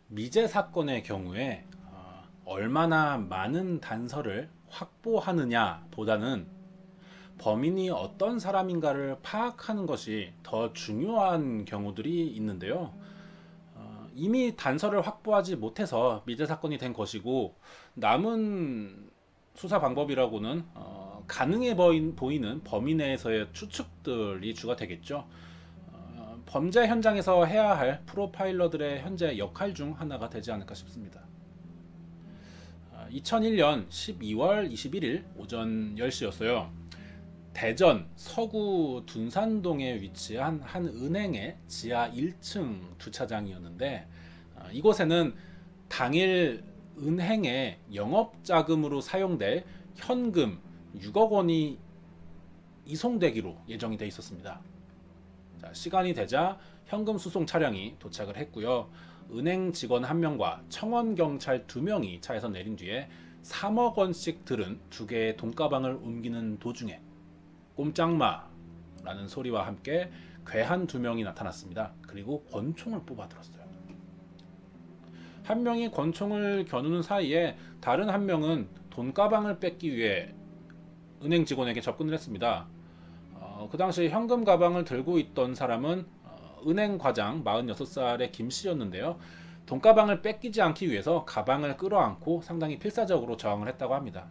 미제 사건의 경우에 얼마나 많은 단서를 확보하느냐 보다는 범인이 어떤 사람인가를 파악하는 것이 더 중요한 경우들이 있는데요. 이미 단서를 확보하지 못해서 미제 사건이 된 것이고, 남은 수사 방법이라고는 가능해 보이는 범위 내에서의 추측들이 주가 되겠죠. 범죄 현장에서 해야 할 프로파일러들의 현재 역할 중 하나가 되지 않을까 싶습니다. 2001년 12월 21일 오전 10시였어요. 대전 서구 둔산동에 위치한 한 은행의 지하 1층 주차장이었는데, 이곳에는 당일 은행의 영업자금으로 사용될 현금 6억 원이 이송되기로 예정이 돼 있었습니다. 자, 시간이 되자 현금 수송 차량이 도착을 했고요. 은행 직원 1명과 청원 경찰 2명이 차에서 내린 뒤에 3억 원씩 들은 2개의 돈가방을 옮기는 도중에 꼼짝마 라는 소리와 함께 괴한 2명이 나타났습니다. 그리고 권총을 뽑아 들었어요. 한 명이 권총을 겨누는 사이에 다른 한 명은 돈가방을 뺏기 위해 은행 직원에게 접근을 했습니다. 그 당시 현금 가방을 들고 있던 사람은 은행 과장 46살의 김 씨였는데요. 돈가방을 뺏기지 않기 위해서 가방을 끌어안고 상당히 필사적으로 저항을 했다고 합니다.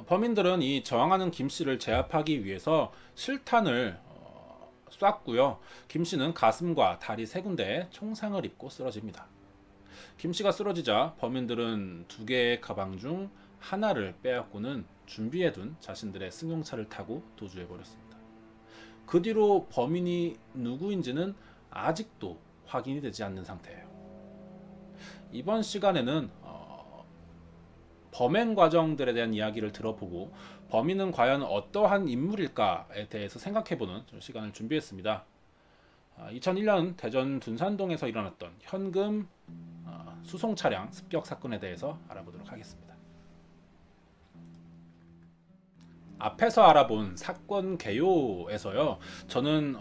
범인들은 이 저항하는 김 씨를 제압하기 위해서 실탄을 쐈고요. 김 씨는 가슴과 다리 3군데에 총상을 입고 쓰러집니다. 김 씨가 쓰러지자 범인들은 2개의 가방 중 하나를 빼앗고는 준비해둔 자신들의 승용차를 타고 도주해버렸습니다. 그 뒤로 범인이 누구인지는 아직도 확인이 되지 않는 상태예요. 이번 시간에는 범행 과정들에 대한 이야기를 들어보고 범인은 과연 어떠한 인물일까에 대해서 생각해보는 시간을 준비했습니다. 2001년 대전 둔산동에서 일어났던 현금 수송 차량 습격 사건에 대해서 알아보도록 하겠습니다. 앞에서 알아본 사건 개요에서요, 저는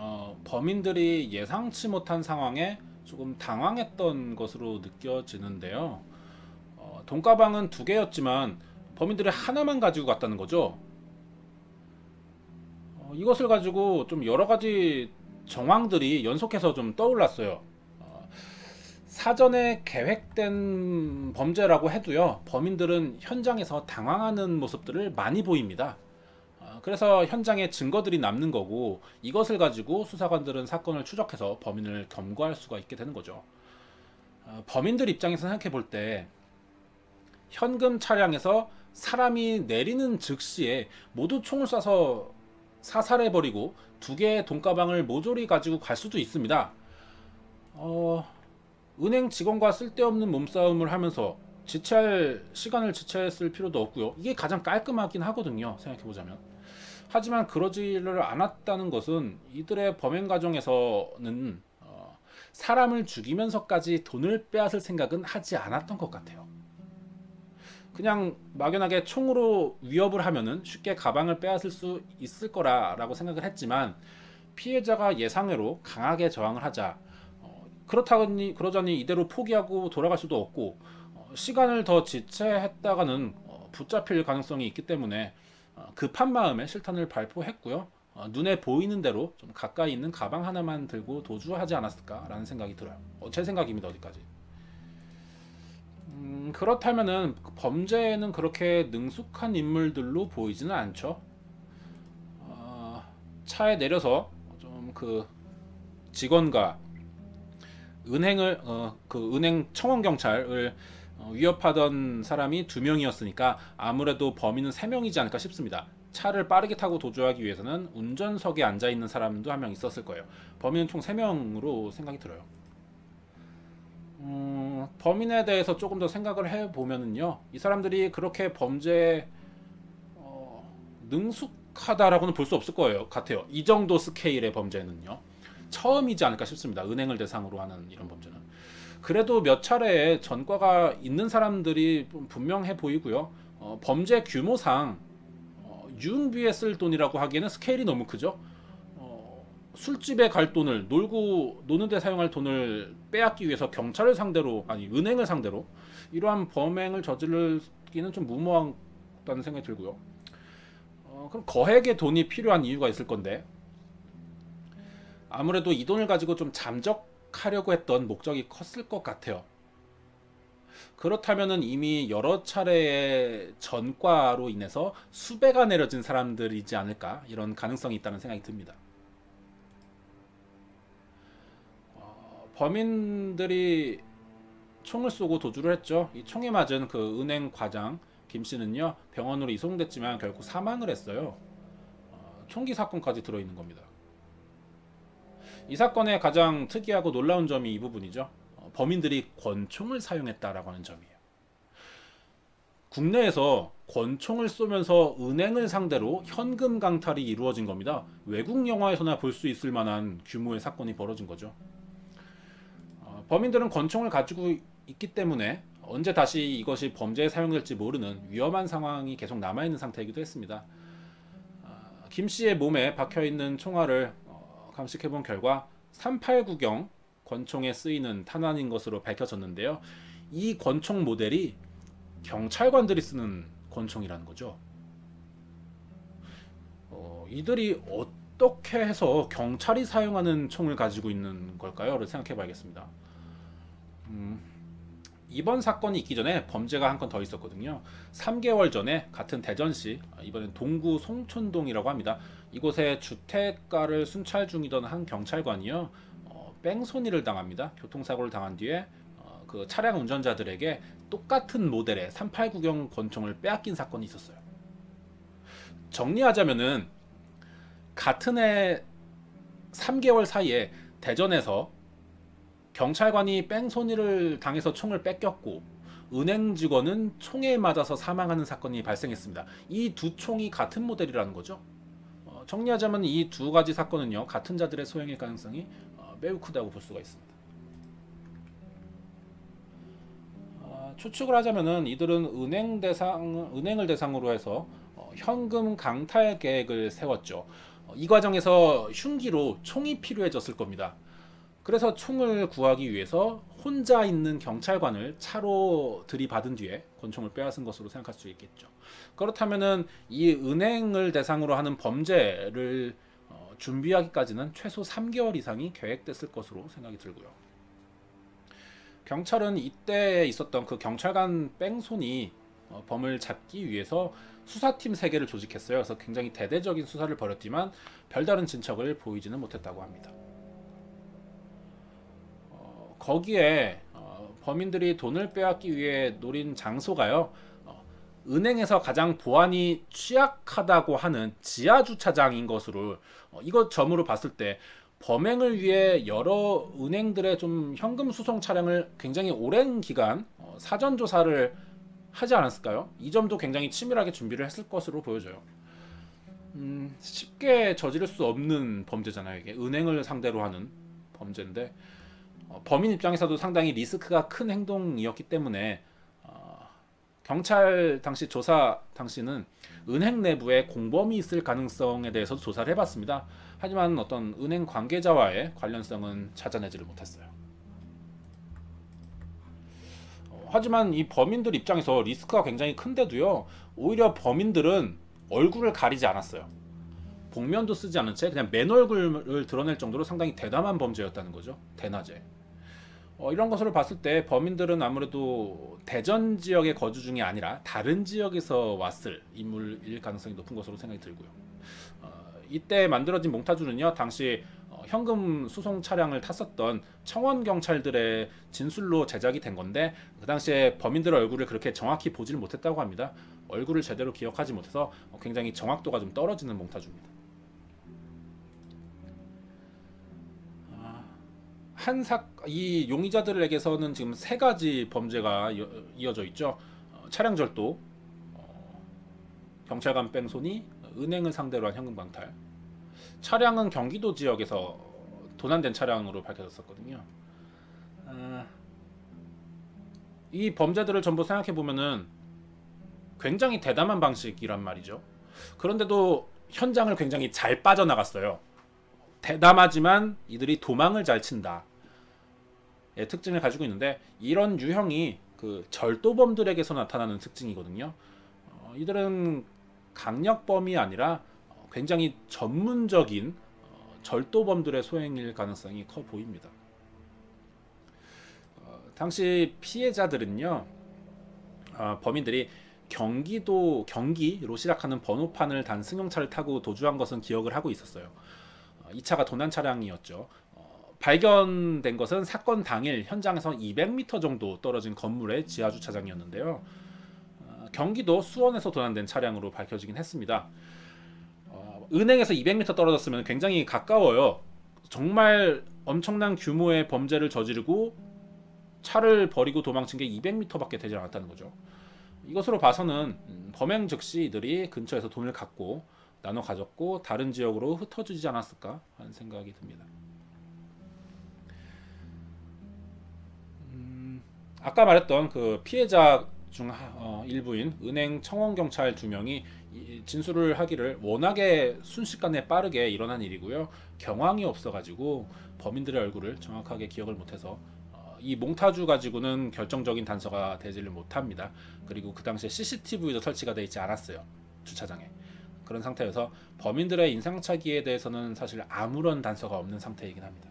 범인들이 예상치 못한 상황에 조금 당황했던 것으로 느껴지는데요. 돈가방은 2개였지만 범인들이 하나만 가지고 갔다는 거죠. 이것을 가지고 좀 여러 가지 정황들이 연속해서 좀 떠올랐어요. 사전에 계획된 범죄라고 해도요, 범인들은 현장에서 당황하는 모습들을 많이 보입니다. 그래서 현장에 증거들이 남는 거고, 이것을 가지고 수사관들은 사건을 추적해서 범인을 검거할 수가 있게 되는 거죠. 범인들 입장에서 생각해 볼 때 현금 차량에서 사람이 내리는 즉시에 모두 총을 쏴서 사살해버리고 2개의 돈가방을 모조리 가지고 갈 수도 있습니다. 은행 직원과 쓸데없는 몸싸움을 하면서 시간을 지체했을 필요도 없고요. 이게 가장 깔끔하긴 하거든요, 생각해보자면. 하지만 그러지를 않았다는 것은 이들의 범행 과정에서는 사람을 죽이면서까지 돈을 빼앗을 생각은 하지 않았던 것 같아요. 그냥 막연하게 총으로 위협을 하면은 쉽게 가방을 빼앗을 수 있을 거라고 생각을 했지만, 피해자가 예상외로 강하게 저항을 하자 그러자니 이대로 포기하고 돌아갈 수도 없고, 시간을 더 지체했다가는 붙잡힐 가능성이 있기 때문에 급한 마음에 실탄을 발포했고요. 눈에 보이는 대로 좀 가까이 있는 가방 하나만 들고 도주하지 않았을까라는 생각이 들어요. 제 생각입니다, 어디까지. 그렇다면은 범죄에는 그렇게 능숙한 인물들로 보이지는 않죠. 차에 내려서 좀 그 직원과 은행 청원 경찰을 위협하던 사람이 2명이었으니까 아무래도 범인은 3명이지 않을까 싶습니다. 차를 빠르게 타고 도주하기 위해서는 운전석에 앉아있는 사람도 1명 있었을 거예요. 범인은 총 3명으로 생각이 들어요. 범인에 대해서 조금 더 생각을 해보면은요, 이 사람들이 그렇게 범죄에 능숙하다라고는 볼 수 없을 거예요 같아요. 이 정도 스케일의 범죄는요, 처음이지 않을까 싶습니다. 은행을 대상으로 하는 이런 범죄는. 그래도 몇 차례의 전과가 있는 사람들이 분명해 보이고요. 범죄 규모상 유흥비에 쓸 돈이라고 하기에는 스케일이 너무 크죠. 술집에 갈 돈을 놀고 노는데 사용할 돈을 빼앗기 위해서 경찰을 상대로 아니 은행을 상대로 이러한 범행을 저지르기는 좀 무모하다는 생각이 들고요. 그럼 거액의 돈이 필요한 이유가 있을 건데 아무래도 이 돈을 가지고 좀 잠적하려고 했던 목적이 컸을 것 같아요. 그렇다면은 이미 여러 차례의 전과로 인해서 수배가 내려진 사람들이지 않을까 이런 가능성이 있다는 생각이 듭니다. 범인들이 총을 쏘고 도주를 했죠. 이 총에 맞은 그 은행 과장 김 씨는요 병원으로 이송됐지만 결국 사망을 했어요. 총기 사건까지 들어있는 겁니다. 이 사건의 가장 특이하고 놀라운 점이 이 부분이죠. 범인들이 권총을 사용했다라고 하는 점이에요. 국내에서 권총을 쏘면서 은행을 상대로 현금 강탈이 이루어진 겁니다. 외국 영화에서나 볼 수 있을 만한 규모의 사건이 벌어진 거죠. 범인들은 권총을 가지고 있기 때문에 언제 다시 이것이 범죄에 사용될지 모르는 위험한 상황이 계속 남아있는 상태이기도 했습니다. 김 씨의 몸에 박혀있는 총알을 감식해본 결과 389경 권총에 쓰이는 탄환인 것으로 밝혀졌는데요. 이 권총 모델이 경찰관들이 쓰는 권총이라는 거죠. 이들이 어떻게 해서 경찰이 사용하는 총을 가지고 있는 걸까요?를 생각해 봐야겠습니다. 이번 사건이 있기 전에 범죄가 한 건 더 있었거든요. 3개월 전에 같은 대전시, 이번엔 동구 송촌동이라고 합니다. 이곳에 주택가를 순찰 중이던 한 경찰관이요 뺑소니를 당합니다. 교통사고를 당한 뒤에 그 차량 운전자들에게 똑같은 모델의 389경 권총을 빼앗긴 사건이 있었어요. 정리하자면은 같은 해 3개월 사이에 대전에서 경찰관이 뺑소니를 당해서 총을 뺏겼고 은행 직원은 총에 맞아서 사망하는 사건이 발생했습니다. 이 두 총이 같은 모델이라는 거죠. 정리하자면 이 두 가지 사건은요 같은 자들의 소행일 가능성이 매우 크다고 볼 수가 있습니다. 추측을 하자면은 이들은 은행을 대상으로 해서 현금 강탈 계획을 세웠죠. 이 과정에서 흉기로 총이 필요해졌을 겁니다. 그래서 총을 구하기 위해서 혼자 있는 경찰관을 차로 들이받은 뒤에 권총을 빼앗은 것으로 생각할 수 있겠죠. 그렇다면은 이 은행을 대상으로 하는 범죄를 준비하기까지는 최소 3개월 이상이 계획됐을 것으로 생각이 들고요. 경찰은 이때 있었던 그 경찰관 뺑소니 범을 잡기 위해서 수사팀 3개를 조직했어요. 그래서 굉장히 대대적인 수사를 벌였지만 별다른 진척을 보이지는 못했다고 합니다. 거기에 범인들이 돈을 빼앗기 위해 노린 장소가요 은행에서 가장 보안이 취약하다고 하는 지하 주차장인 것으로 이것 점으로 봤을 때 범행을 위해 여러 은행들의 좀 현금 수송 차량을 굉장히 오랜 기간 사전 조사를 하지 않았을까요? 이 점도 굉장히 치밀하게 준비를 했을 것으로 보여져요. 쉽게 저지를 수 없는 범죄잖아요. 이게 은행을 상대로 하는 범죄인데 범인 입장에서도 상당히 리스크가 큰 행동이었기 때문에 경찰 당시 조사 당시는 은행 내부에 공범이 있을 가능성에 대해서도 조사를 해봤습니다. 하지만 어떤 은행 관계자와의 관련성은 찾아내지를 못했어요. 하지만 이 범인들 입장에서 리스크가 굉장히 큰데도요 오히려 범인들은 얼굴을 가리지 않았어요. 복면도 쓰지 않은 채 그냥 맨 얼굴을 드러낼 정도로 상당히 대담한 범죄였다는 거죠. 대낮에. 이런 것을 봤을 때 범인들은 아무래도 대전 지역에 거주 중이 아니라 다른 지역에서 왔을 인물일 가능성이 높은 것으로 생각이 들고요. 이때 만들어진 몽타주는요 당시 현금 수송 차량을 탔었던 청원 경찰들의 진술로 제작이 된 건데 그 당시에 범인들의 얼굴을 그렇게 정확히 보지를 못했다고 합니다. 얼굴을 제대로 기억하지 못해서 굉장히 정확도가 좀 떨어지는 몽타주입니다. 이 용의자들에게서는 지금 3가지 범죄가 이어져 있죠. 차량 절도, 경찰관 뺑소니, 은행을 상대로 한 현금 강탈. 차량은 경기도 지역에서 도난된 차량으로 밝혀졌었거든요. 이 범죄들을 전부 생각해 보면은 굉장히 대담한 방식이란 말이죠. 그런데도 현장을 굉장히 잘 빠져나갔어요. 대담하지만 이들이 도망을 잘 친다. 의 특징을 가지고 있는데 이런 유형이 그 절도범들에게서 나타나는 특징이거든요. 이들은 강력범이 아니라 굉장히 전문적인 절도범들의 소행일 가능성이 커 보입니다. 당시 피해자들은요, 범인들이 경기로 시작하는 번호판을 단 승용차를 타고 도주한 것은 기억을 하고 있었어요. 이 차가 도난 차량이었죠. 발견된 것은 사건 당일 현장에서 200m 정도 떨어진 건물의 지하 주차장이었는데요. 경기도 수원에서 도난된 차량으로 밝혀지긴 했습니다. 은행에서 200m 떨어졌으면 굉장히 가까워요. 정말 엄청난 규모의 범죄를 저지르고 차를 버리고 도망친 게 200m밖에 되지 않았다는 거죠. 이것으로 봐서는 범행 즉시 이들이 근처에서 돈을 갖고 나눠 가졌고 다른 지역으로 흩어지지 않았을까 하는 생각이 듭니다. 아까 말했던 그 피해자 중 일부인 은행 청원경찰 2명이 진술을 하기를 워낙에 순식간에 빠르게 일어난 일이고요. 경황이 없어가지고 범인들의 얼굴을 정확하게 기억을 못해서 이 몽타주 가지고는 결정적인 단서가 되지를 못합니다. 그리고 그 당시에 CCTV도 설치가 되어 있지 않았어요. 주차장에. 그런 상태여서 범인들의 인상착의에 대해서는 사실 아무런 단서가 없는 상태이긴 합니다.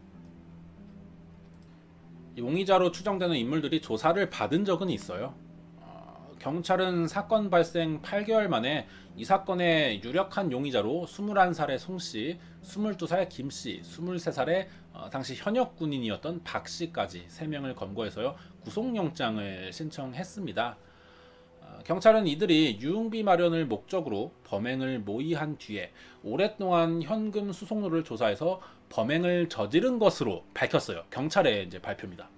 용의자로 추정되는 인물들이 조사를 받은 적은 있어요. 경찰은 사건 발생 8개월 만에 이 사건의 유력한 용의자로 21살의 송씨, 22살 김씨, 23살의 당시 현역 군인이었던 박씨까지 3명을 검거해서요 구속영장을 신청했습니다. 경찰은 이들이 유흥비 마련을 목적으로 범행을 모의한 뒤에 오랫동안 현금 수송로를 조사해서 범행을 저지른 것으로 밝혔어요. 경찰의 이제 발표입니다.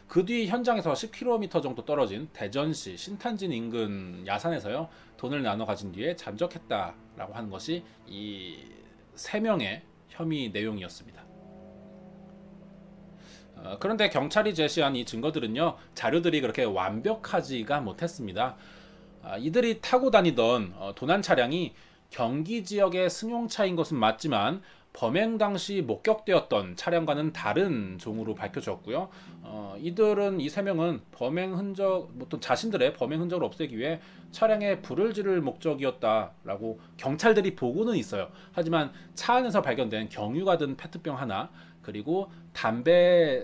그 뒤 현장에서 10km 정도 떨어진 대전시 신탄진 인근 야산에서요 돈을 나눠 가진 뒤에 잠적했다라고 하는 것이 이 3명의 혐의 내용이었습니다. 그런데 경찰이 제시한 이 증거들은요 자료들이 그렇게 완벽하지가 못했습니다. 이들이 타고 다니던 도난 차량이 경기 지역의 승용차인 것은 맞지만 범행 당시 목격되었던 차량과는 다른 종으로 밝혀졌고요. 이들은 이 3명은 범행 흔적, 어떤 자신들의 범행 흔적을 없애기 위해 차량에 불을 지를 목적이었다라고 경찰들이 보고는 있어요. 하지만 차 안에서 발견된 경유가 든 페트병 하나, 그리고 담배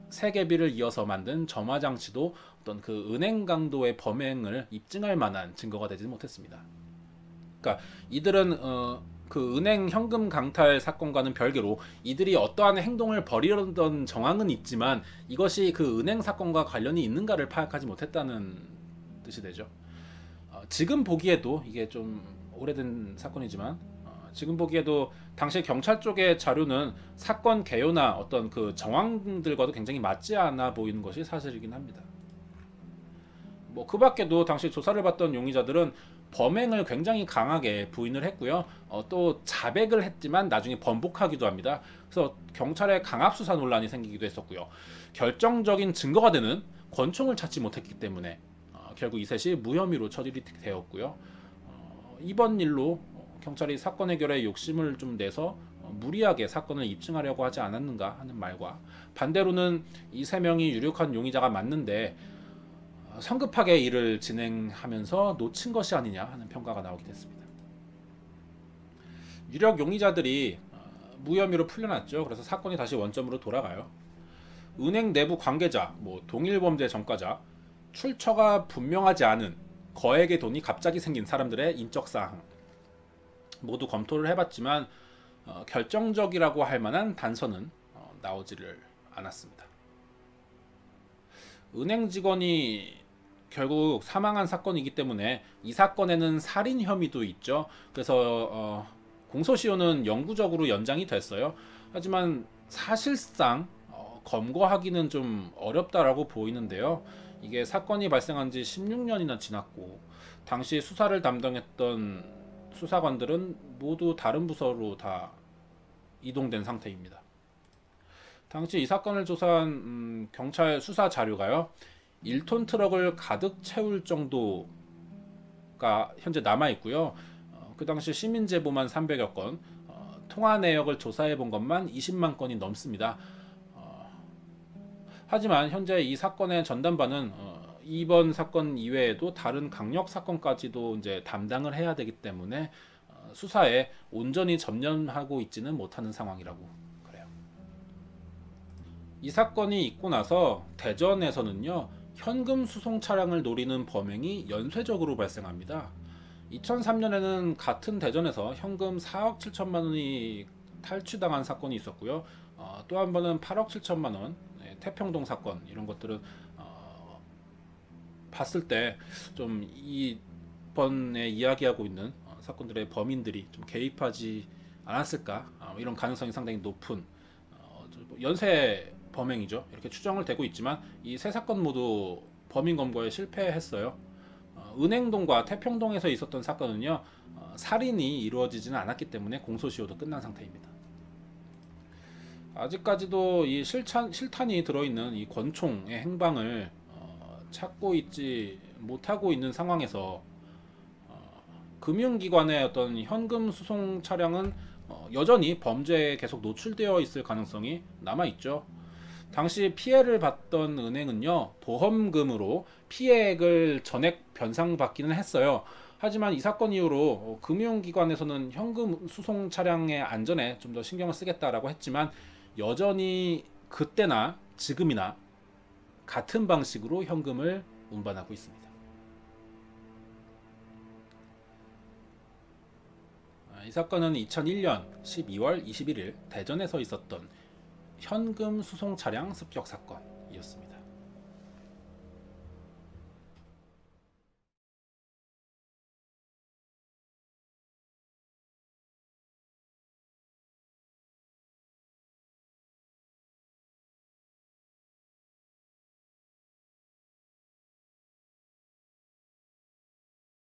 3개비를 이어서 만든 점화 장치도 어떤 그 은행 강도의 범행을 입증할 만한 증거가 되지 못했습니다. 그러니까 이들은 그 은행 현금 강탈 사건과는 별개로 이들이 어떠한 행동을 벌이던 정황은 있지만 이것이 그 은행 사건과 관련이 있는가를 파악하지 못했다는 뜻이 되죠. 지금 보기에도 이게 좀 오래된 사건이지만 지금 보기에도 당시 경찰 쪽의 자료는 사건 개요나 어떤 그 정황들과도 굉장히 맞지 않아 보이는 것이 사실이긴 합니다. 뭐 그 밖에도 당시 조사를 받던 용의자들은 범행을 굉장히 강하게 부인을 했고요. 또 자백을 했지만 나중에 번복하기도 합니다. 그래서 경찰의 강압 수사 논란이 생기기도 했었고요. 결정적인 증거가 되는 권총을 찾지 못했기 때문에 결국 이 셋이 무혐의로 처리가 되었고요. 이번 일로 경찰이 사건 해결에 욕심을 좀 내서 무리하게 사건을 입증하려고 하지 않았는가 하는 말과, 반대로는 이 3명이 유력한 용의자가 맞는데 성급하게 일을 진행하면서 놓친 것이 아니냐 하는 평가가 나오게 됐습니다. 유력 용의자들이 무혐의로 풀려났죠. 그래서 사건이 다시 원점으로 돌아가요. 은행 내부 관계자, 뭐 동일범죄 전과자, 출처가 분명하지 않은 거액의 돈이 갑자기 생긴 사람들의 인적 사항 모두 검토를 해봤지만 결정적이라고 할 만한 단서는 나오지를 않았습니다. 은행 직원이 결국 사망한 사건이기 때문에 이 사건에는 살인 혐의도 있죠. 그래서 공소시효는 영구적으로 연장이 됐어요. 하지만 사실상 검거하기는 좀 어렵다라고 보이는데요. 이게 사건이 발생한 지 16년이나 지났고 당시 수사를 담당했던 수사관들은 모두 다른 부서로 다 이동된 상태입니다. 당시 이 사건을 조사한 경찰 수사 자료가요 1톤 트럭을 가득 채울 정도가 현재 남아 있고요. 그 당시 시민 제보만 300여 건, 통화 내역을 조사해 본 것만 20만 건이 넘습니다. 하지만 현재 이 사건의 전담반은 이번 사건 이외에도 다른 강력 사건까지도 이제 담당을 해야 되기 때문에 수사에 온전히 전념하고 있지는 못하는 상황이라고 그래요. 이 사건이 있고 나서 대전에서는요, 현금 수송 차량을 노리는 범행이 연쇄적으로 발생합니다. 2003년에는 같은 대전에서 현금 4억 7천만 원이 탈취당한 사건이 있었고요. 또 한 번은 8억 7천만 원 태평동 사건, 이런 것들은 봤을 때 좀 이번에 이야기하고 있는 사건들의 범인들이 좀 개입하지 않았을까, 이런 가능성이 상당히 높은 연쇄 범행이죠. 이렇게 추정을 되고 있지만 이 세 사건 모두 범인 검거에 실패했어요. 은행동과 태평동에서 있었던 사건은요, 살인이 이루어지지는 않았기 때문에 공소시효도 끝난 상태입니다. 아직까지도 이 실탄이 들어있는 이 권총의 행방을 찾고 있지 못하고 있는 상황에서 금융기관의 어떤 현금 수송 차량은 여전히 범죄에 계속 노출되어 있을 가능성이 남아있죠. 당시 피해를 봤던 은행은요, 보험금으로 피해액을 전액 변상받기는 했어요. 하지만 이 사건 이후로 금융기관에서는 현금 수송 차량의 안전에 좀 더 신경을 쓰겠다라고 했지만 여전히 그때나 지금이나 같은 방식으로 현금을 운반하고 있습니다. 이 사건은 2001년 12월 21일 대전에서 있었던 현금 수송 차량 습격 사건이었습니다.